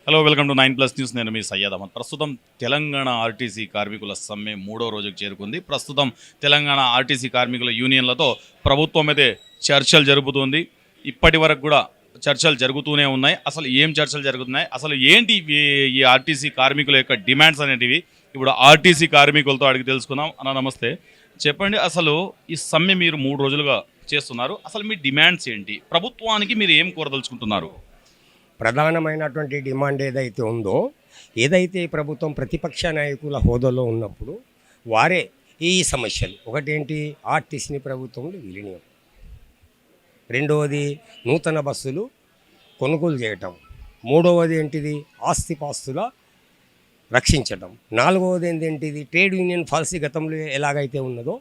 Hello, welcome to 9+ news. నేను మీ సయ్యద్ అహ్మద్. ప్రస్తుతం Telangana RTC కార్మికుల సమ్మె 3వ రోజుకు చేరుకుంది. ప్రస్తుతం తెలంగాణ ఆర్టీసీ కార్మికుల యూనియన్లతో ప్రభుత్వం అయితే చర్చలు జరుపుతుంది. ఇప్పటి వరకు కూడా చర్చలు జరుగుతూనే ఉన్నాయి. అసలు ఏం చర్చలు జరుగుతున్నాయి, అసలు ఏంటి ఈ ఆర్టీసీ కార్మికుల యొక్క డిమాండ్స్ అనేటివి ఇప్పుడు ఆర్టీసీ కార్మికులతో అడిగి తెలుసుకుందాం. అన్న నమస్తే, చెప్పండి. అసలు ఈ సమ్మె మీరు 3 రోజులుగా చేస్తున్నారు. అసలు మీ డిమాండ్స్ ఏంటి, ప్రభుత్వానికి మీరు ఏం కోరదలుచుకుంటున్నారు? ప్రధానమైనటువంటి డిమాండ్ ఏదైతే ఉందో, ఏదైతే ప్రభుత్వం ప్రతిపక్ష నాయకుల హోదాలో ఉన్నప్పుడు వారే ఈ సమస్యలు, ఒకటేంటి ఆర్టీసీని ప్రభుత్వంలో విలీనం, రెండవది నూతన బస్సులు కొనుగోలు చేయటం, మూడవది ఏంటిది ఆస్తిపాస్తుల రక్షించటం, నాలుగవది ఏంటిది ట్రేడ్ యూనియన్ పాలసీ గతంలో ఎలాగైతే ఉన్నదో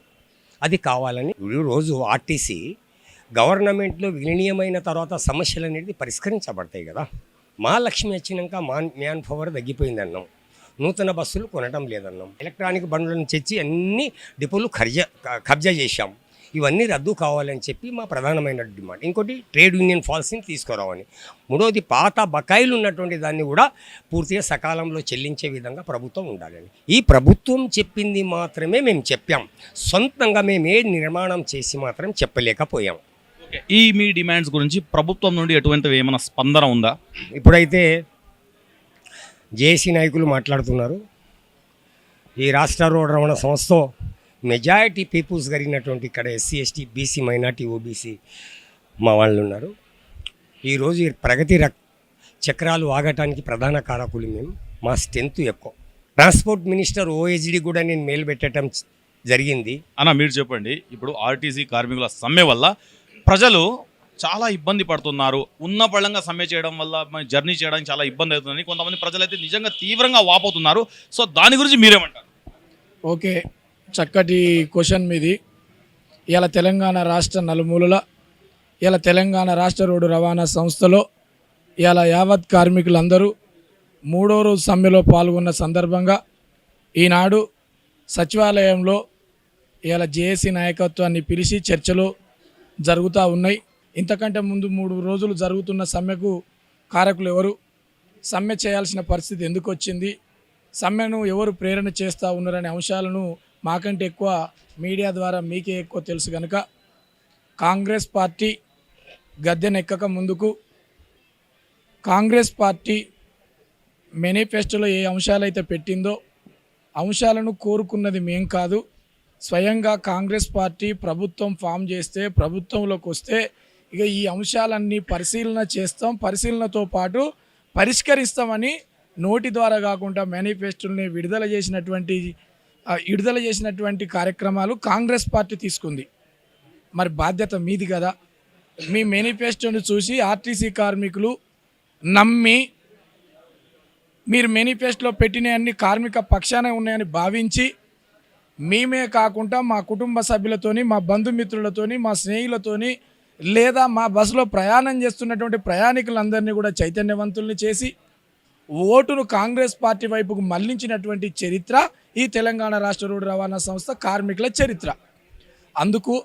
అది కావాలని ఈరోజు ఆర్టీసీ గవర్నమెంట్లో విలీనమైన తర్వాత సమస్యలు అనేది పరిష్కరించబడతాయి కదా. మా లక్ష్మి వచ్చినాక మ్యాన్ పవర్ తగ్గిపోయిందన్నాం, నూతన బస్సులు కొనడం లేదన్నాం, ఎలక్ట్రానిక్ బండ్లను తెచ్చి అన్ని డిపోలు కబ్జా చేశాం. ఇవన్నీ రద్దు కావాలని చెప్పి మా ప్రధానమైన డిమాండ్. ఇంకోటి ట్రేడ్ యూనియన్ పాలసీని తీసుకురావని, మూడవది పాత బకాయిలు ఉన్నటువంటి దాన్ని కూడా పూర్తిగా సకాలంలో చెల్లించే విధంగా ప్రభుత్వం ఉండాలని. ఈ ప్రభుత్వం చెప్పింది మాత్రమే మేము చెప్పాం, సొంతంగా మేము ఏ నిర్మాణం చేసి మాత్రం చెప్పలేకపోయాం. ఈ మీ డిమాండ్స్ గురించి ప్రభుత్వం నుండి ఎటువంటి ఏమైనా స్పందన ఉందా? ఇప్పుడైతే జేఏసీ నాయకులు మాట్లాడుతున్నారు. ఈ రాష్ట్ర రోడ్డు రవాణా సంస్థ మెజారిటీ పీపుల్స్ కలిగినటువంటి ఇక్కడ SC ST BC minority OBC మా వాళ్ళు ఉన్నారు. ఈరోజు ఈ ప్రగతి చక్రాలు ఆగటానికి ప్రధాన కారకులు మేము. మా స్ట్రెంత్ ఎక్కువ. ట్రాన్స్పోర్ట్ మినిస్టర్ ఓహెచ్డి కూడా నేను మెయిల్ పెట్టడం జరిగింది. అన్న మీరు చెప్పండి, ఇప్పుడు ఆర్టీసీ కార్మికుల సమ్మె వల్ల ప్రజలు చాలా ఇబ్బంది పడుతున్నారు. ఉన్న పళ్ళంగా సమ్మె చేయడం వల్ల జర్నీ చేయడానికి చాలా ఇబ్బంది అవుతుందని కొంతమంది ప్రజలు అయితే నిజంగా తీవ్రంగా వాపోతున్నారు. సో దాని గురించి మీరేమంటారు? ఓకే, చక్కటి క్వశ్చన్ మీది. ఇలా తెలంగాణ రాష్ట్ర నలుమూలల ఇలా తెలంగాణ రాష్ట్ర రోడ్డు రవాణా సంస్థలో ఇలా యావత్ కార్మికులందరూ 3వ రోజు సమ్మెలో పాల్గొన్న సందర్భంగా ఈనాడు సచివాలయంలో ఇలా జేఏసీ నాయకత్వాన్ని పిలిచి చర్చలు జరుగుతూ ఉన్నాయి. ఇంతకంటే ముందు 3 రోజులు జరుగుతున్న సమ్మెకు కారకులు ఎవరు, సమ్మె చేయాల్సిన పరిస్థితి ఎందుకు వచ్చింది, సమ్మెను ఎవరు ప్రేరణ చేస్తూ ఉన్నారనే అంశాలను మాకంటే ఎక్కువ మీడియా ద్వారా మీకే ఎక్కువ తెలుసు కనుక కాంగ్రెస్ పార్టీ గద్దెనెక్కక ముందుకు కాంగ్రెస్ పార్టీ మేనిఫెస్టోలో ఏ అంశాలైతే పెట్టిందో అంశాలను కోరుకున్నది మేం కాదు. స్వయంగా కాంగ్రెస్ పార్టీ ప్రభుత్వం ఫామ్ చేస్తే, ప్రభుత్వంలోకి వస్తే ఇక ఈ అంశాలన్నీ పరిశీలన చేస్తాం, పరిశీలనతో పాటు పరిష్కరిస్తామని నోటి ద్వారా కాకుండా మేనిఫెస్టోని విడుదల చేసినటువంటి కార్యక్రమాలు కాంగ్రెస్ పార్టీ తీసుకుంది. మరి బాధ్యత మీది కదా. మీ మేనిఫెస్టోని చూసి ఆర్టీసీ కార్మికులు నమ్మి మీరు మేనిఫెస్టోలో పెట్టిన అన్ని కార్మిక పక్షానే ఉన్నాయని భావించి మేమే కాకుండా మా కుటుంబ సభ్యులతోని, మా బంధుమిత్రులతోని, మా స్నేహితులతోని లేదా మా బస్సులో ప్రయాణం చేస్తున్నటువంటి ప్రయాణికులందరినీ కూడా చైతన్యవంతుల్ని చేసి ఓటును కాంగ్రెస్ పార్టీ వైపుకు మళ్లించినటువంటి చరిత్ర ఈ తెలంగాణ రాష్ట్ర రోడ్డు రవాణా సంస్థ కార్మికుల చరిత్ర. అందుకు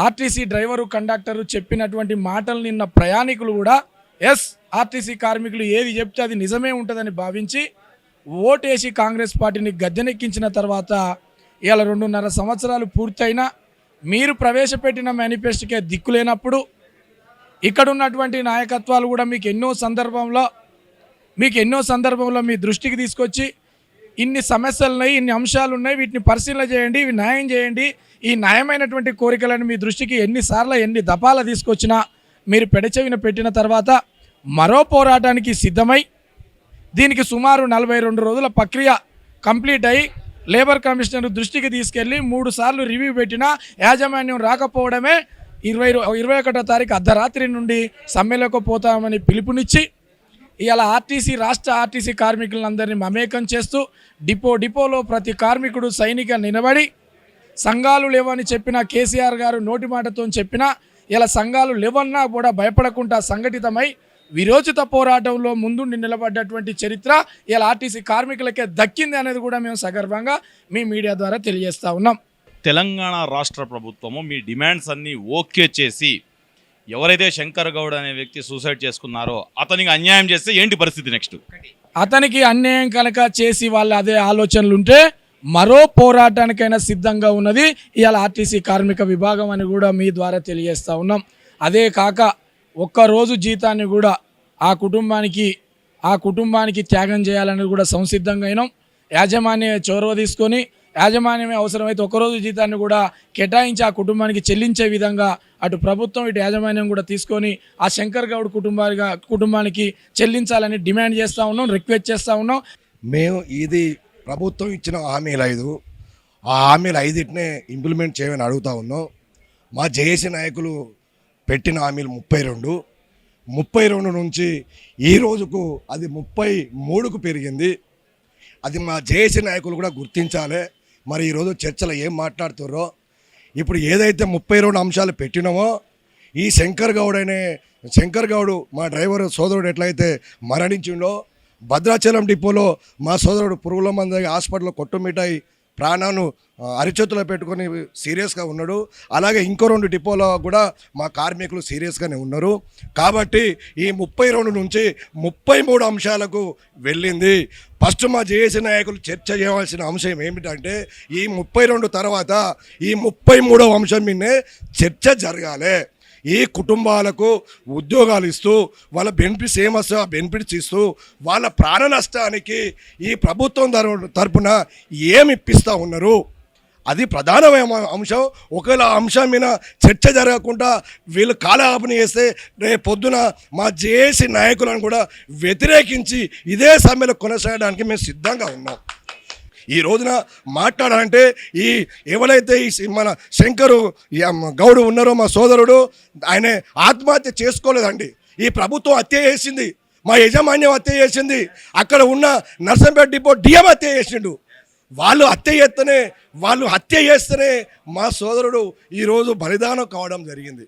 ఆర్టీసీ డ్రైవరు కండక్టరు చెప్పినటువంటి మాటలు నిన్న ప్రయాణికులు కూడా ఆర్టీసీ కార్మికులు ఏది చెప్తే అది నిజమే ఉంటుందని భావించి ఓటేసి కాంగ్రెస్ పార్టీని గద్దెనెక్కించిన తర్వాత ఇలా 2.5 సంవత్సరాలు పూర్తయినా మీరు ప్రవేశపెట్టిన మేనిఫెస్టోకే దిక్కులేనప్పుడు ఇక్కడ ఉన్నటువంటి నాయకత్వాలు కూడా మీకు ఎన్నో సందర్భంలో మీ దృష్టికి తీసుకొచ్చి ఇన్ని సమస్యలు ఉన్నాయి, ఇన్ని అంశాలు ఉన్నాయి, వీటిని పరిశీలన చేయండి, ఇవి న్యాయం చేయండి, ఈ న్యాయమైనటువంటి కోరికలను మీ దృష్టికి ఎన్నిసార్లు ఎన్ని దఫాలు తీసుకొచ్చినా మీరు పెడచెవిన పెట్టిన తర్వాత మరో పోరాటానికి సిద్ధమై దీనికి సుమారు 42 రోజుల ప్రక్రియ కంప్లీట్ అయ్యి లేబర్ కమిషనర్ దృష్టికి తీసుకెళ్ళి 3 సార్లు రివ్యూ పెట్టినా యాజమాన్యం రాకపోవడమే 21వ తారీఖు అర్ధరాత్రి నుండి సమ్మెలోకి పోతామని పిలుపునిచ్చి ఇలా రాష్ట్ర ఆర్టీసీ కార్మికులందరినీ మమేకం చేస్తూ డిపోలో ప్రతి కార్మికుడు సైనిక నిలబడి సంఘాలు లేవని చెప్పిన కేసీఆర్ గారు నోటి మాటతో చెప్పినా ఇలా సంఘాలు లేవన్నా కూడా భయపడకుండా సంఘటితమై విరోచిత పోరాటంలో ముందుండి నిలబడ్డటువంటి చరిత్ర ఇలా ఆర్టీసీ కార్మికులకే దక్కింది అనేది కూడా మేము సగర్వంగా మీ మీడియా ద్వారా తెలియజేస్తూ ఉన్నాం. తెలంగాణ రాష్ట్ర ప్రభుత్వము మీ డిమాండ్స్ అన్నీ ఓకే చేసి ఎవరైతే శంకర్ గౌడ్ అనే వ్యక్తి సూసైడ్ చేసుకున్నారో అతనికి అన్యాయం చేస్తే ఏంటి పరిస్థితి నెక్స్ట్? అతనికి అన్యాయం కనుక చేసి వాళ్ళు అదే ఆలోచనలు ఉంటే మరో పోరాటానికైనా సిద్ధంగా ఉన్నది ఇవాళ ఆర్టీసీ కార్మిక విభాగం అని కూడా మీ ద్వారా తెలియజేస్తూ ఉన్నాం. అదే కాక ఒక్కరోజు జీతాన్ని కూడా ఆ కుటుంబానికి త్యాగం చేయాలని కూడా సంసిద్ధంగా అయినాం. యాజమాన్యమే చొరవ తీసుకొని యాజమాన్యమే అవసరమైతే ఒకరోజు జీతాన్ని కూడా కేటాయించి ఆ కుటుంబానికి చెల్లించే విధంగా అటు ప్రభుత్వం ఇటు యాజమాన్యం కూడా తీసుకొని ఆ శంకర్ గౌడ్ కుటుంబానికి చెల్లించాలని డిమాండ్ చేస్తూ ఉన్నాం, రిక్వెస్ట్ చేస్తూ ఉన్నాం. మేము ఇది ప్రభుత్వం ఇచ్చిన హామీలు 5, ఆ హామీలు 5టినే ఇంప్లిమెంట్ చేయమని అడుగుతా ఉన్నాం. మా జేఏసీ నాయకులు పెట్టిన హామీలు 32 నుంచి ఈ రోజుకు అది 33కు పెరిగింది. అది మా జేఏసీ నాయకులు కూడా గుర్తించాలి. మరి ఈరోజు చర్చలో ఏం మాట్లాడుతున్నారో, ఇప్పుడు ఏదైతే 32 అంశాలు పెట్టినామో ఈ శంకర్ గౌడ్ మా డ్రైవర్ సోదరుడు ఎట్లయితే మరణించిండో, భద్రాచలం డిపోలో మా సోదరుడు పురుగుల మంది హాస్పిటల్లో కొట్టుమిఠాయి ప్రాణాలను అరిచేతులో పెట్టుకొని సీరియస్గా ఉన్నాడు. అలాగే ఇంకో 2 డిపోలో కూడా మా కార్మికులు సీరియస్గానే ఉన్నారు. కాబట్టి ఈ 32 నుంచి 33 అంశాలకు వెళ్ళింది. ఫస్ట్ మా జేఏసీ నాయకులు చర్చ చేయవలసిన అంశం ఏమిటంటే ఈ 32 తర్వాత ఈ 33వ అంశం మీదనే చర్చ జరగాలి. ఈ కుటుంబాలకు ఉద్యోగాలు ఇస్తూ వాళ్ళ బెనిఫిట్స్ ఏమొస్తా బెనిఫిట్స్ ఇస్తూ వాళ్ళ ప్రాణ నష్టానికి ఈ ప్రభుత్వం తరపున ఏమి ఇప్పిస్తూ ఉన్నారు, అది ప్రధానమైన అంశం. ఒకవేళ అంశం మీద చర్చ జరగకుండా వీళ్ళు కాలయాపన చేస్తే రేపు పొద్దున మా జేఏసీ నాయకులను కూడా వ్యతిరేకించి ఇదే సమ్మెలో కొనసాగడానికి మేము సిద్ధంగా ఉన్నాం. ఈ రోజున మాట్లాడాలంటే ఈ ఎవరైతే ఈ మన శంకరు గౌడ్ ఉన్నారో మా సోదరుడు, ఆయన ఆత్మహత్య చేసుకోలేదండి. ఈ ప్రభుత్వం హత్య చేసింది, మా యజమాన్యం హత్య చేసింది, అక్కడ ఉన్న నర్సంపేట డిపో డిఎం హత్య చేసిండు. వాళ్ళు హత్య చేస్తేనే మా సోదరుడు ఈరోజు బలిదానం కావడం జరిగింది.